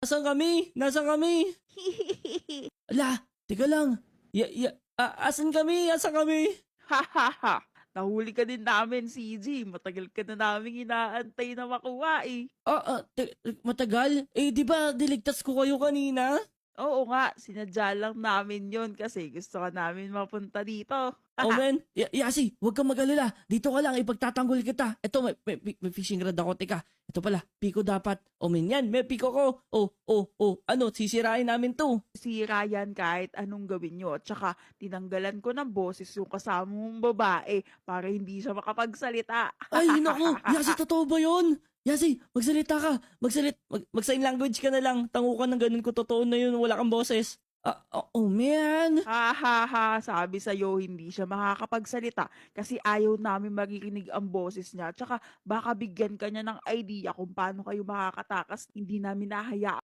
Nasaan kami? Nasaan kami? Ala, teka lang. Asan kami? Asan kami? Hahaha, nahuli ka din namin, CJ. Matagal ka na naming inaantay na makuha eh. Matagal? Eh, di ba diligtas ko kayo kanina? Oo nga, sinadya lang namin yon kasi gusto ka namin mapunta dito. Oh man, Yasi, huwag kang mag-alala. Dito ka lang, ipagtatanggol kita. Ito, may fishing rod ako. Teka, ito pala, piko dapat. Oh man, yan, may piko ko. Ano, sisirain namin to. Si Ryan kahit anong gawin nyo. At saka tinanggalan ko ng boses yung kasama mong babae para hindi siya makapagsalita. Ay, naku, Yasi, totoo ba yun? Yasi, magsalita ka. Mag-sign language ka na lang. Tango ka ng ganun ko, totoo na yun, wala kang boses. Oh man. Ha ha ha, sabi sa'yo hindi siya makakapagsalita kasi ayaw namin maririnig ang boses niya. Tsaka baka bigyan ka niya ng idea kung paano kayo makakatakas. Hindi namin nahayaan